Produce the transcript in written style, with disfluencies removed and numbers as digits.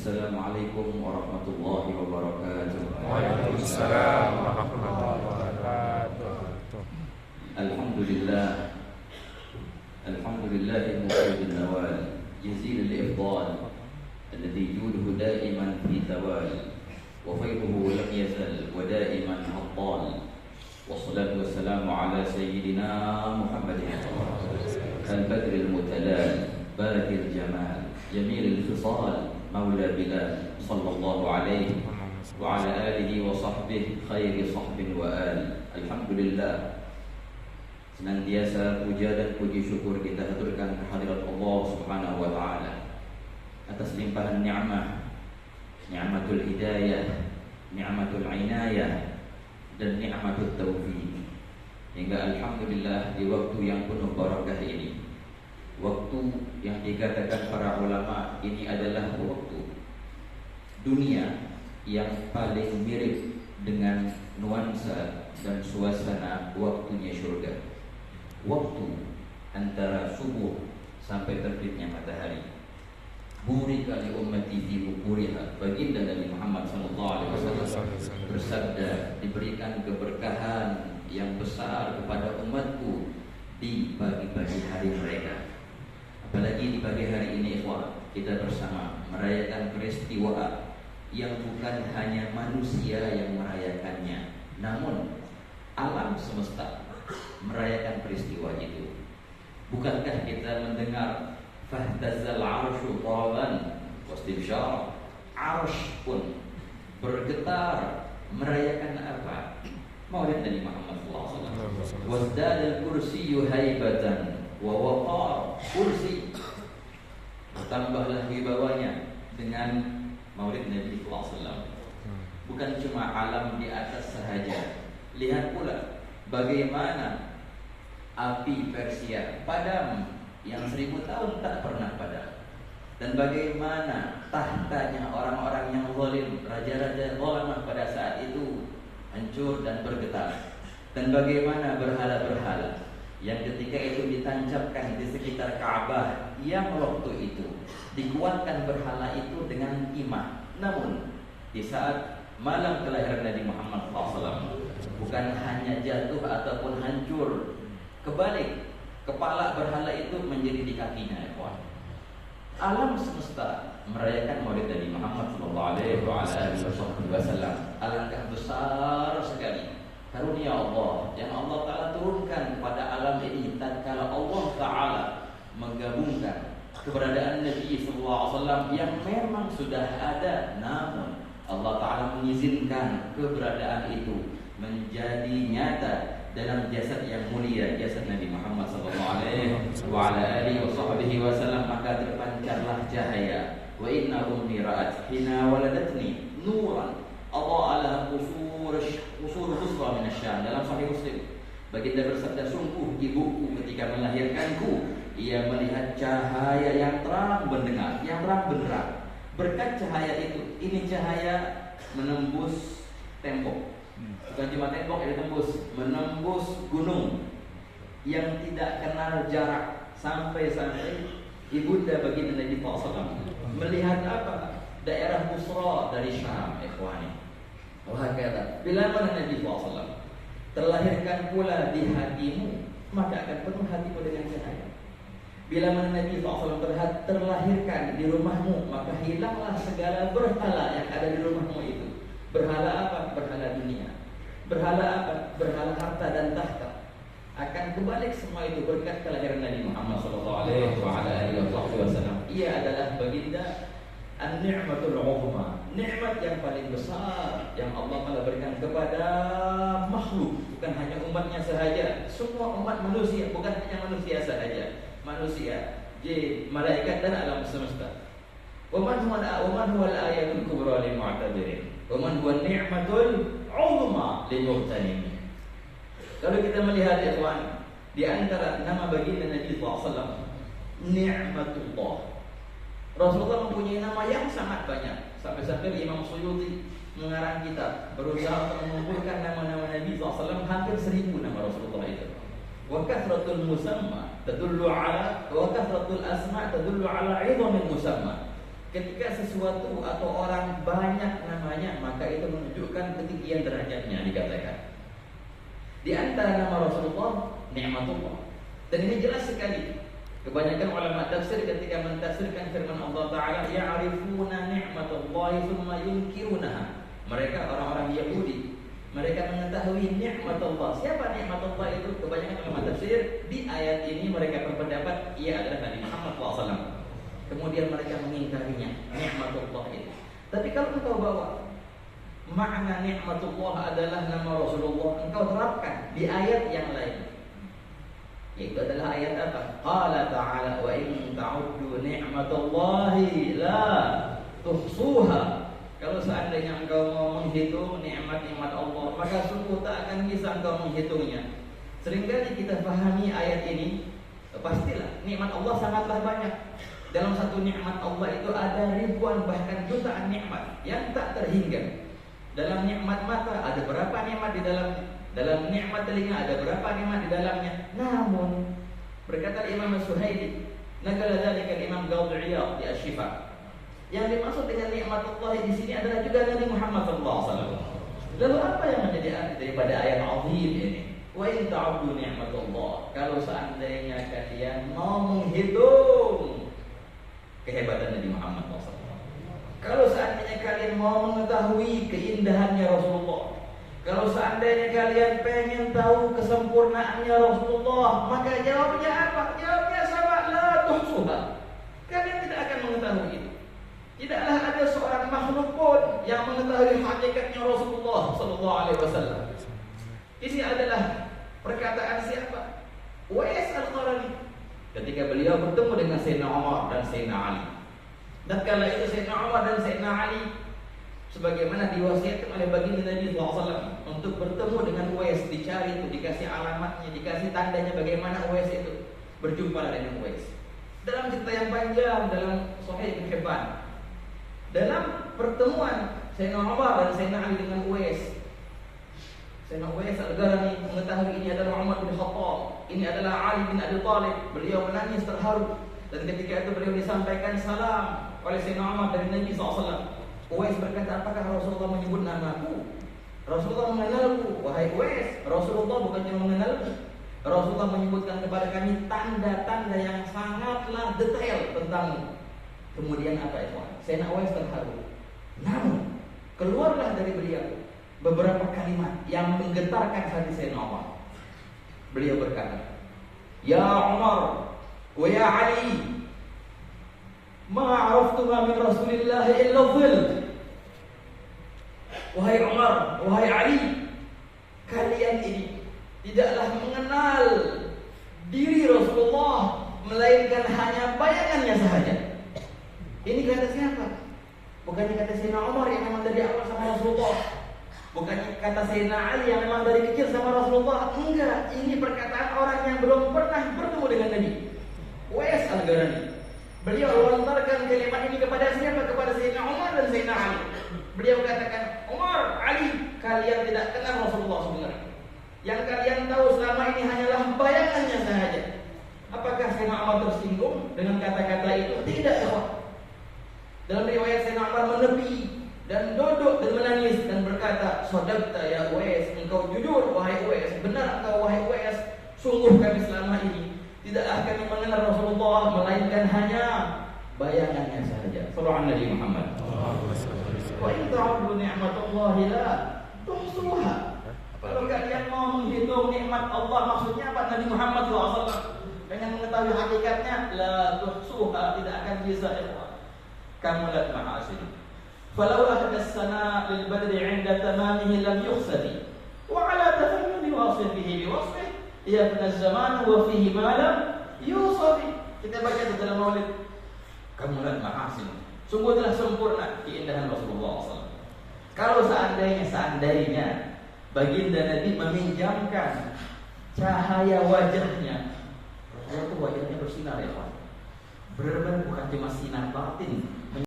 Assalamualaikum warahmatullahi wabarakatuh. Waalaikumsalam warahmatullahi wabarakatuh. Alhamdulillah. Alhamdulillah mu'ayyid nawal jazil al-ifdal alladhi juduhu daiman fi tawal wa fayduhu lam yazal wa daiman hattal. Wassalatu wassalamu ala sayyidina Muhammadin al-badr al-mutalal barakil jamal jamil al-fisal Maula Bilal sallallahu alaihi wa ala alihi wa sahbihi khairi sahbin wa al. Alhamdulillah, senantiasa puja dan puji syukur kita haturkan kehadirat Allah Subhanahu wa taala atas limpahan ni'mah, ni'matul hidayah, ni'matul inayah dan ni'matul taufiq. Hingga alhamdulillah di waktu yang penuh barakah ini, waktu yang dikatakan para ulama ini adalah waktu dunia yang paling mirip dengan nuansa dan suasana waktunya surga. Waktu antara subuh sampai terbitnya matahari. Burika li ummati fi bukuriha. Baginda Nabi Muhammad SAW bersabda, diberikan keberkahan yang besar kepada umatku di pagi-pagi hari mereka. Apalagi di pagi hari ini, ikhwan, kita bersama merayakan peristiwa yang bukan hanya manusia yang merayakannya, namun alam semesta merayakan peristiwa itu. Bukankah kita mendengar fahtazal arsyu taraban wastibsyar, arsh pun bergetar merayakan apa? Maulid Nabi Muhammad sallallahu alaihi wasallam. Wasdal kursiyyu haibatan wa waqar, kursi bertambahlah wibawanya dengan Maulid Nabi sallallahu alaihi wasallam. Bukan cuma alam di atas sahaja. Lihat pula bagaimana api Persia padam yang 1000 tahun tak pernah padam. Dan bagaimana tahtanya orang-orang yang zalim, raja-raja zalimah pada saat itu hancur dan bergetar. Dan bagaimana berhala-berhala yang ketika itu ditancapkan di sekitar Ka'bah, yang waktu itu dikuatkan berhala itu dengan timah. Namun di saat malam kelahiran Nabi Muhammad SAW, bukan hanya jatuh ataupun hancur, kebalik, kepala berhala itu menjadi di kakinya. Alam semesta merayakan Maulid Nabi Muhammad SAW. Alangkah besar sekali karunia Allah yang Allah Ta'ala turunkan kepada alam ini tatkala Allah Ta'ala menggabungkan keberadaan Nabi SAW yang memang sudah ada, namun Allah Ta'ala mengizinkan keberadaan itu menjadi nyata dalam jasad yang mulia, jasad Nabi Muhammad SAW. Maka terpancarlah cahaya. Wa inna ummi ra'at hina waladatni nuran Allah ala usur khusra min asyam. Dalam Sahih Muslim, baginda bersabda, sungguh ibuku ketika melahirkanku, ia melihat cahaya yang terang benderang, yang terang benderang. Berkat cahaya itu, ini cahaya menembus tembok, bukan cuma tembok yang ditembus, menembus gunung yang tidak kenal jarak, sampai-sampai ibunda baginda Nabi SAW melihat apa? Daerah Busra dari Syam, ikhwani. Wah kata, bila mana Nabi SAW terlahirkan pula di hatimu, maka akan penuh hatimu dengan cahaya. Bila mana Nabi SAW terlahirkan di rumahmu, maka hilanglah segala berhala yang ada di rumahmu itu. Berhala apa? Berhala dunia. Berhala apa? Berhala harta dan tahta. Akan kebalik semua itu berkat kelahiran Nabi Muhammad SAW. Ia adalah baginda an-ni'matul 'uzma, nikmat yang paling besar yang Allah telah berikan kepada makhluk, bukan hanya umatnya sahaja, semua umat manusia, bukan hanya manusia sahaja, manusia, jin, malaikat dan alam semesta. Wa man huwa al-ayatul kubra lil mu'tabirin, wa man huwa an-ni'matul 'uzma lil muhtanin. Kalau kita melihat ikhwan, di antara nama baginda Nabi SAW, Ni'matullah. Rasulullah mempunyai nama yang sangat banyak. Sampai-sampai Imam Suyuti mengarang kitab berusaha untuk mengumpulkan nama-nama Nabi SAW, hampir 1000 nama Rasulullah itu. Wa kathratul musamma tadullu ala wa kathratul asma tadullu ala 'idhamil musamma. Ketika sesuatu atau orang banyak namanya, maka itu menunjukkan ketinggian derajatnya dikatakan. Di antara nama Rasulullah, Ni'matullah. Dan ini jelas sekali. Kebanyakan ulama tafsir ketika mentafsirkan firman Allah Ta'ala, ya'rifuna ni'matallahi thumma yunkirunaha. Mereka orang-orang Yahudi, mereka mengetahui ni'matullah. Siapa ni'matullah itu? Kebanyakan ulama tafsir di ayat ini mereka berpendapat ia adalah Nabi Muhammad SAW. Kemudian mereka mengingkarinya, ni'matullah itu. Tapi kalau engkau bawa makna ni'matullah adalah nama Rasulullah, engkau terapkan di ayat yang lain. Itu adalah ayat apa? Qala ta'ala wa in ta'uddu ni'matallahi la tuhsuha. Kalau seandainya engkau mau menghitung nikmat-nikmat Allah, maka sungguh tak akan bisa engkau menghitungnya. Seringkali kita pahami ayat ini, pastilah nikmat Allah sangatlah banyak. Dalam satu nikmat Allah itu ada ribuan bahkan jutaan nikmat yang tak terhingga. Dalam nikmat mata ada berapa nikmat di dalamnya? Dalam nikmat telinga ada berapa nikmat di dalamnya? Namun berkata Imam Suhaili, nakala dzalika Imam Ghazali di Asy-Syifa. Yang dimaksud dengan nikmat Allah di sini adalah juga Nabi Muhammad SAW. Lalu apa yang menjadi arti daripada ayat azim ini? Wa in ta'uddu ni'matullah. Kalau seandainya kalian mau menghitung kehebatan Nabi Muhammad SAW, kalau seandainya kalian mau mengetahui keindahannya Rasulullah, kalau seandainya kalian pengen tahu kesempurnaannya Rasulullah, maka jawabnya apa? Jawabnya sama, la tuhsuha. Kalian tidak akan mengetahui itu. Tidaklah ada seorang makhluk pun yang mengetahui hakikatnya Rasulullah SAW. Ini adalah perkataan siapa? Uwais Al-Qarani. Ketika beliau bertemu dengan Sayyidina Umar dan Sayyidina Ali. Dan kala itu Sayyidina Umar dan Sayyidina Ali, sebagaimana diwasiatkan oleh baginda Nabi SAW, untuk bertemu dengan Uwais, dicari itu, dikasih alamatnya, dikasih tandanya bagaimana Uwais itu. Berjumpa dengan Uwais. Dalam cerita yang panjang dalam Sahih Ibn Hibban, dalam pertemuan Sayyidina Umar dan Sayyidina Ali dengan Uwais, Sayyidina Uwais Al-Qarani mengetahui ini adalah Umar bin Khattab, ini adalah Ali bin Abi Thalib. Beliau menangis terharu. Dan ketika itu beliau disampaikan salam oleh Sayyidina Umar dari Nabi SAW. Uwais berkata, apakah Rasulullah menyebut namaku? Rasulullah mengenalku. Wahai Uwais, Rasulullah bukannya mengenalku. Rasulullah menyebutkan kepada kami tanda-tanda yang sangatlah detail tentangmu. Kemudian apa itu? Sayyidina Uwais terharu. Namun keluarlah dari beliau beberapa kalimat yang menggetarkan hati Sayyidina Umar. Beliau berkata, Ya Umar wa ya Ali, ma araftu min Rasulillah illa dhil. Wahai Umar, wahai Ali, kalian ini tidaklah mengenal diri Rasulullah melainkan hanya bayangannya sahaja. Ini kata siapa? Bukannya kata Sayyidina Umar yang memang dari awal sama Rasulullah. Bukannya kata Sayyidina Ali yang memang dari kecil sama Rasulullah. Enggak, ini perkataan orang yang belum pernah bertemu dengan Nabi. Uwais Al-Qarani. Beliau lontarkan kalimat ini kepada siapa? Kepada Sayyidina Umar dan Sayyidina Ali. Beliau katakan, Umar, Ali, kalian tidak kenal Rasulullah sebenarnya. Yang kalian tahu selama ini hanyalah bayangannya sahaja. Apakah Sayyidina Umar tersinggung dengan kata-kata itu? Tidak, ya. Dalam riwayat Sayyidina Umar menepi dan duduk dan menangis dan berkata, Shadaqta ya Uwais, engkau jujur wahai Uwais, benar engkau wahai Uwais, sungguh kami selama ini tidaklah kami mengenal Rasulullah melainkan hanya bayangannya sahaja. Sallallahu Nabi Muhammad. Wa in ta'uddu ni'matallahi la tuhsuha. Kalau kalian mau menghitung nikmat Allah, maksudnya apa? Nabi Muhammad SAW pengen mengetahui hakikatnya, la tuhsuha, tidak akan bisa, ikhwan. Kamulat ma'asin. فلو أهدى السناء للبدر عند تمامه لم يخسد وعلى تفنن واصفه بوصفه يبنى الزمان وفيه ما لم يوصف. Kita baca di dalam maulid, kamulat mahasin, sungguh telah sempurna keindahan Rasulullah SAW. Kalau seandainya baginda Nabi meminjamkan cahaya wajahnya, Rasulullah itu wajahnya bersinar, ya Pak. Benar-benar bukan cuma sinar batin,